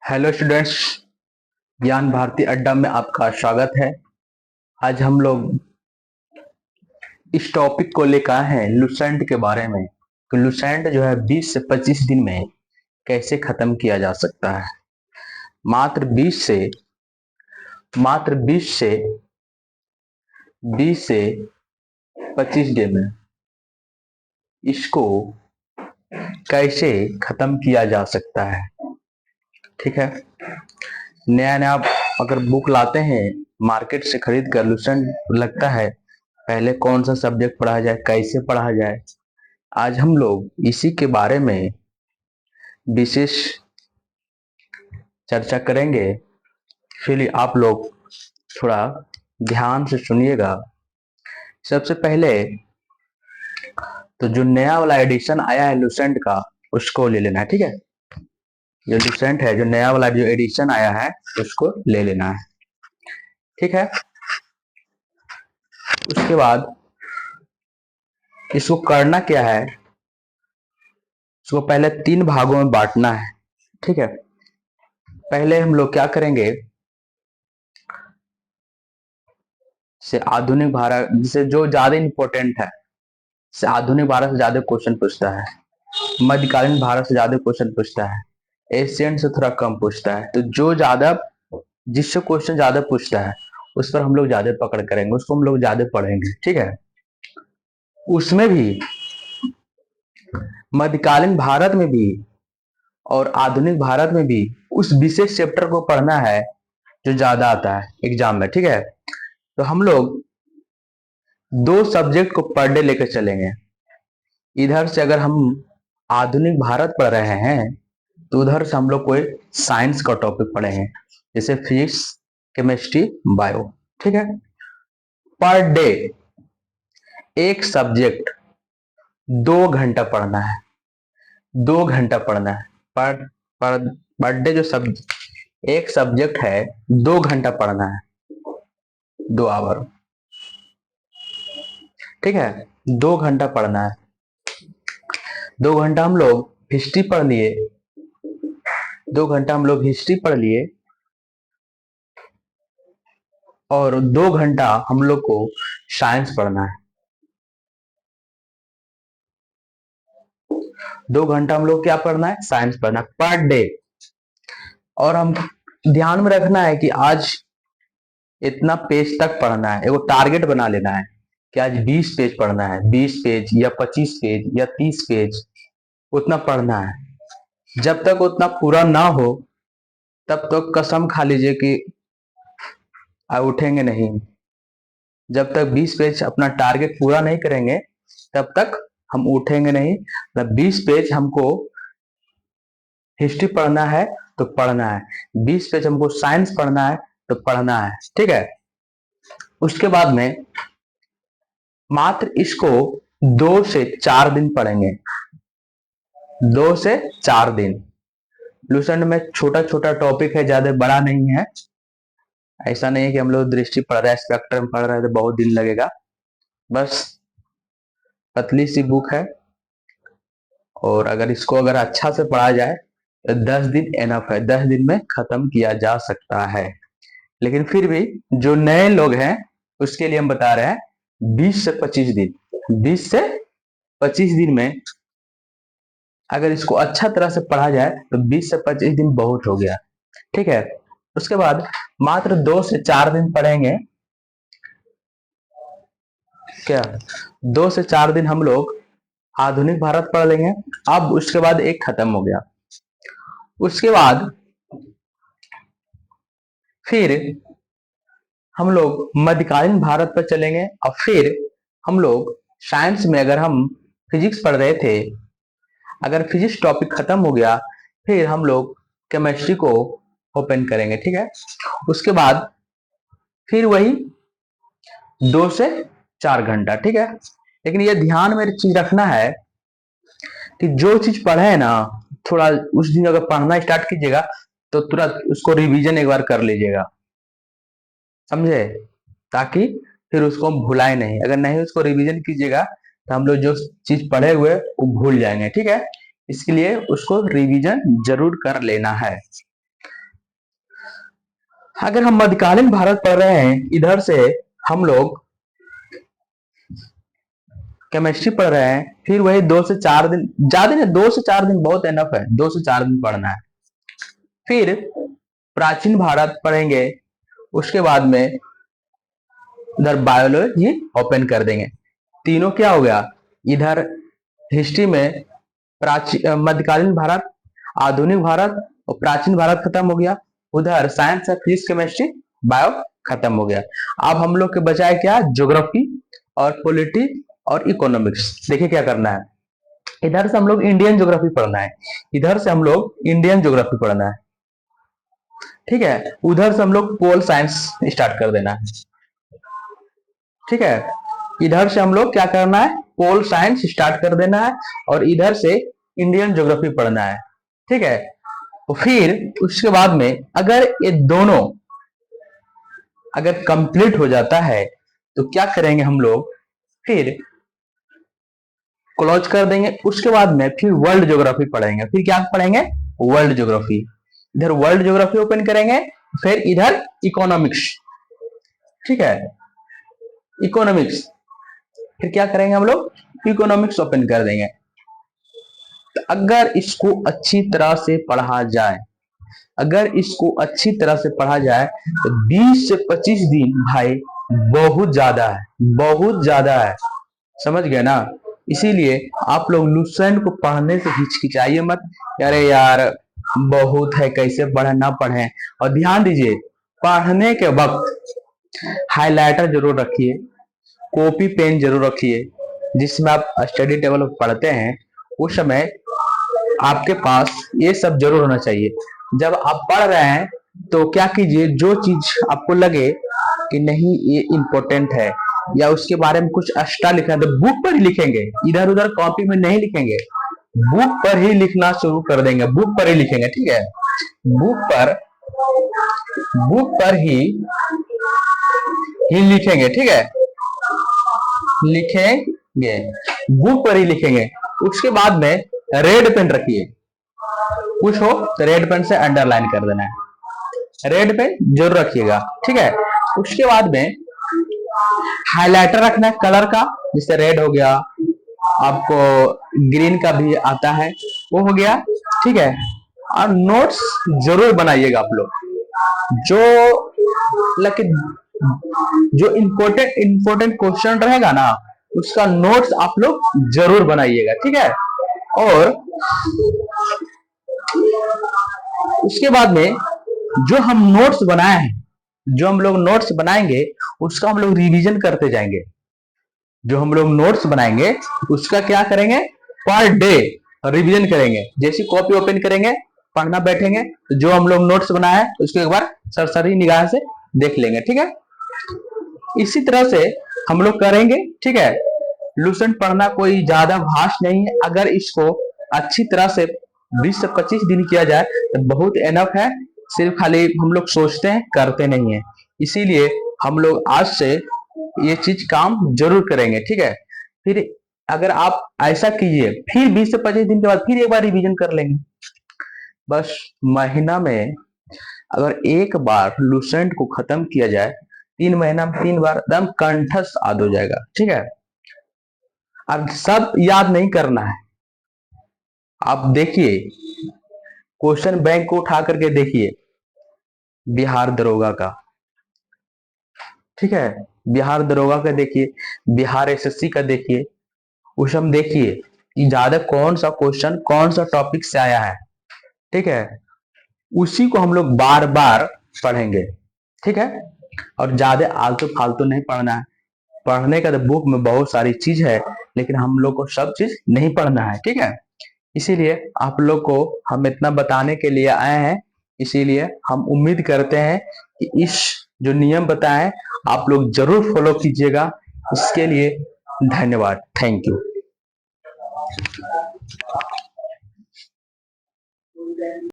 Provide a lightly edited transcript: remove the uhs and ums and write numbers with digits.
Hello students, ज्ञान भारती अड्डा में आपका स्वागत है। आज हम लोग इस टॉपिक को लेकर आए हैं लुसेंट के बारे में। तो लुसेंट जो है 20 से 25 दिन में कैसे खत्म किया जा सकता है। मात्र 20 से 25 दिन में इसको कैसे खत्म किया जा सकता है। ठीक है, नया नया अगर बुक लाते हैं मार्केट से खरीद कर, लुसेंट लगता है पहले कौन सा सब्जेक्ट पढ़ा जाए, कैसे पढ़ा जाए। आज हम लोग इसी के बारे में विशेष चर्चा करेंगे। फिर आप लोग थोड़ा ध्यान से सुनिएगा। सबसे पहले तो जो नया वाला एडिशन आया है लुसेंट का, उसको ले लेना है। ठीक है, जो लुसेंट है, जो नया वाला जो एडिशन आया है, उसको ले लेना है। ठीक है, उसके बाद इसको करना क्या है, इसको पहले 3 भागों में बांटना है। ठीक है, पहले हम लोग क्या करेंगे, से आधुनिक भारत, जिसे जो ज्यादा इंपॉर्टेंट है, से आधुनिक भारत से ज्यादा क्वेश्चन पूछता है, मध्यकालीन भारत से ज्यादा क्वेश्चन पूछता है, एशियन से थोड़ा कम पूछता है। तो जो ज्यादा, जिससे क्वेश्चन ज्यादा पूछता है उस पर हम लोग ज्यादा पकड़ करेंगे, उसको हम लोग ज्यादा पढ़ेंगे। ठीक है, उसमें भी मध्यकालीन भारत में भी और आधुनिक भारत में भी उस विशेष चैप्टर को पढ़ना है जो ज्यादा आता है एग्जाम में। ठीक है, तो हम लोग 2 सब्जेक्ट को पर डे लेकर चलेंगे। इधर से अगर हम आधुनिक भारत पढ़ रहे हैं तो उधर से हम लोग कोई साइंस का टॉपिक पढ़ेंगे, जैसे फिजिक्स, केमिस्ट्री, बायो। ठीक है, पर डे एक सब्जेक्ट 2 घंटा पढ़ना है, 2 घंटा पढ़ना है। पर डे जो एक सब्जेक्ट है 2 घंटा पढ़ना है, 2 आवर। ठीक है, 2 घंटा पढ़ना है। 2 घंटा हम लोग हिस्ट्री पढ़ लिए, 2 घंटा हम लोग हिस्ट्री पढ़ लिए, और 2 घंटा हम लोग को साइंस पढ़ना है। 2 घंटा हम लोग क्या पढ़ना है, साइंस पढ़ना है पर डे। और हम ध्यान में रखना है कि आज इतना पेज तक पढ़ना है, एगो टारगेट बना लेना है कि आज 20 पेज पढ़ना है, 20 पेज या 25 पेज या 30 पेज, उतना पढ़ना है। जब तक उतना पूरा ना हो तब तक कसम खा लीजिए कि उठेंगे नहीं। जब तक 20 पेज अपना टारगेट पूरा नहीं करेंगे तब तक हम उठेंगे नहीं। मतलब 20 पेज हमको हिस्ट्री पढ़ना है तो पढ़ना है, 20 पेज हमको साइंस पढ़ना है तो पढ़ना है। ठीक है, उसके बाद में मात्र इसको 2 से 4 दिन पढ़ेंगे, 2 से 4 दिन। लुसेंट में छोटा छोटा टॉपिक है, ज्यादा बड़ा नहीं है। ऐसा नहीं है कि हम लोग दृष्टि पढ़ रहे हैं, स्पेक्ट्रम पढ़ रहे हैं तो बहुत दिन लगेगा। बस पतली सी बुक है, और अगर इसको अगर अच्छा से पढ़ा जाए तो 10 दिन एनफ है, 10 दिन में खत्म किया जा सकता है। लेकिन फिर भी जो नए लोग हैं उसके लिए हम बता रहे हैं 20 से 25 दिन। 20 से 25 दिन में अगर इसको अच्छा तरह से पढ़ा जाए तो 20 से 25 दिन बहुत हो गया। ठीक है, उसके बाद मात्र 2 से 4 दिन पढ़ेंगे। क्या 2 से 4 दिन हम लोग आधुनिक भारत पढ़ लेंगे। अब उसके बाद एक खत्म हो गया। उसके बाद फिर हम लोग मध्यकालीन भारत पर चलेंगे, और फिर हम लोग साइंस में, अगर हम फिजिक्स पढ़ रहे थे, अगर फिजिक्स टॉपिक खत्म हो गया फिर हम लोग केमिस्ट्री को ओपन करेंगे। ठीक है, उसके बाद फिर वही 2 से 4 घंटा। ठीक है, लेकिन ये ध्यान में चीज रखना है कि जो चीज पढ़े है ना, थोड़ा उस दिन अगर पढ़ना स्टार्ट कीजिएगा तो तुरंत उसको रिवीजन एक बार कर लीजिएगा, समझे, ताकि फिर उसको हम भुलाए नहीं। अगर नहीं उसको रिवीजन कीजिएगा तो हम लोग जो चीज पढ़े हुए वो भूल जाएंगे। ठीक है, इसके लिए उसको रिवीजन जरूर कर लेना है। अगर हम मध्यकालीन भारत पढ़ रहे हैं, इधर से हम लोग केमिस्ट्री पढ़ रहे हैं, फिर वही 2 से 4 दिन, ज्यादा नहीं 2 से 4 दिन बहुत एनफ है, 2 से 4 दिन पढ़ना है। फिर प्राचीन भारत पढ़ेंगे, उसके बाद में इधर बायोलॉजी ओपन कर देंगे। तीनों क्या हो गया, इधर हिस्ट्री में मध्यकालीन भारत, आधुनिक भारत और प्राचीन भारत खत्म हो गया। उधर साइंस है, फिजिक्स केमिस्ट्री बायो खत्म हो गया। अब हम लोग के बचाए क्या, ज्योग्राफी और पॉलिटी और इकोनॉमिक्स। देखिए क्या करना है, इधर से हम लोग इंडियन ज्योग्राफी पढ़ना है, इधर से हम लोग इंडियन ज्योग्राफी पढ़ना है, ठीक है। उधर से हम लोग पोल साइंस स्टार्ट कर देना है, ठीक है। इधर से हम लोग क्या करना है, पोल साइंस स्टार्ट कर देना है, और इधर से इंडियन ज्योग्राफी पढ़ना है, ठीक है। तो फिर उसके बाद में अगर ये दोनों अगर कंप्लीट हो जाता है तो क्या करेंगे हम लोग, फिर क्लोज कर देंगे। उसके बाद में फिर वर्ल्ड ज्योग्राफी पढ़ेंगे। फिर क्या पढ़ेंगे, वर्ल्ड ज्योग्राफी। इधर वर्ल्ड ज्योग्राफी ओपन करेंगे, फिर इधर इकोनॉमिक्स, ठीक है, इकोनॉमिक्स। फिर क्या करेंगे हम लोग, इकोनॉमिक्स ओपन कर देंगे। तो अगर इसको अच्छी तरह से पढ़ा जाए, अगर इसको अच्छी तरह से पढ़ा जाए तो 20 से 25 दिन भाई बहुत ज्यादा है, बहुत ज्यादा है, समझ गए ना। इसीलिए आप लोग लुसेंट को पढ़ने से हिचकिचाइए मत, अरे यार बहुत है, कैसे पढ़े ना पढ़े। और ध्यान दीजिए, पढ़ने के वक्त हाइलाइटर जरूर रखिए, कॉपी पेन जरूर रखिए। जिसमें आप स्टडी टेबल पर पढ़ते हैं उस समय आपके पास ये सब जरूर होना चाहिए। जब आप पढ़ रहे हैं तो क्या कीजिए, जो चीज आपको लगे कि नहीं ये इम्पोर्टेंट है या उसके बारे में कुछ एक्स्ट्रा लिखना है, तो बुक पर ही लिखेंगे, इधर उधर कॉपी में नहीं लिखेंगे, बुक पर ही लिखना शुरू कर देंगे, बुक पर ही लिखेंगे, ठीक है। बुक पर ही लिखेंगे, ठीक है, लिखेंगे, बुक पर ही लिखेंगे। उसके बाद में रेड पेन रखिए, कुछ हो तो रेड पेन से अंडरलाइन कर देना है, रेड पेन जरूर रखिएगा, ठीक है। उसके बाद में हाइलाइटर रखना है कलर का, जैसे रेड हो गया, आपको ग्रीन का भी आता है, वो हो गया, ठीक है। और नोट्स जरूर बनाइएगा आप लोग, जो जो इम्पोर्टेंट क्वेश्चन रहेगा ना उसका नोट्स आप लोग जरूर बनाइएगा, ठीक है। और उसके बाद में जो हम नोट्स बनाए हैं, जो हम लोग नोट्स बनाएंगे उसका हम लोग रिवीजन करते जाएंगे। जो हम लोग नोट्स बनाएंगे उसका क्या करेंगे, पर डे रिवीजन करेंगे। जैसी कॉपी ओपन करेंगे, पढ़ना बैठेंगे तो जो हम लोग नोट्स बनाए हैं उसको एक बार सरसरी निगाह से देख लेंगे, ठीक है। इसी तरह से हम लोग करेंगे, ठीक है। लुसेंट पढ़ना कोई ज्यादा भाष नहीं है, अगर इसको अच्छी तरह से 20 से 25 दिन किया जाए तो बहुत एनफ है। सिर्फ खाली हम लोग सोचते हैं, करते नहीं है। इसीलिए हम लोग आज से ये चीज काम जरूर करेंगे, ठीक है। फिर अगर आप ऐसा कीजिए, फिर 20 से 25 दिन के बाद फिर एक बार रिवीजन कर लेंगे। बस महीना में अगर एक बार लुसेंट को खत्म किया जाए, 3 महीना में 3 बार एकदम कंठस्थ याद हो जाएगा, ठीक है। अब सब याद नहीं करना है, आप देखिए क्वेश्चन बैंक को उठा करके देखिए, बिहार दरोगा का, ठीक है, बिहार दरोगा का देखिए, बिहार एसएससी का देखिए, उस हम देखिए कि ज्यादा कौन सा क्वेश्चन कौन सा टॉपिक से आया है, ठीक है। उसी को हम लोग बार बार पढ़ेंगे, ठीक है। और ज्यादा आलतू फालतू नहीं पढ़ना है। पढ़ने का तो बुक में बहुत सारी चीज है, लेकिन हम लोग को सब चीज नहीं पढ़ना है, ठीक है। इसीलिए आप लोग को हम इतना बताने के लिए आए हैं। इसीलिए हम उम्मीद करते हैं कि इस जो नियम बताएं आप लोग जरूर फॉलो कीजिएगा। इसके लिए धन्यवाद, थैंक यू।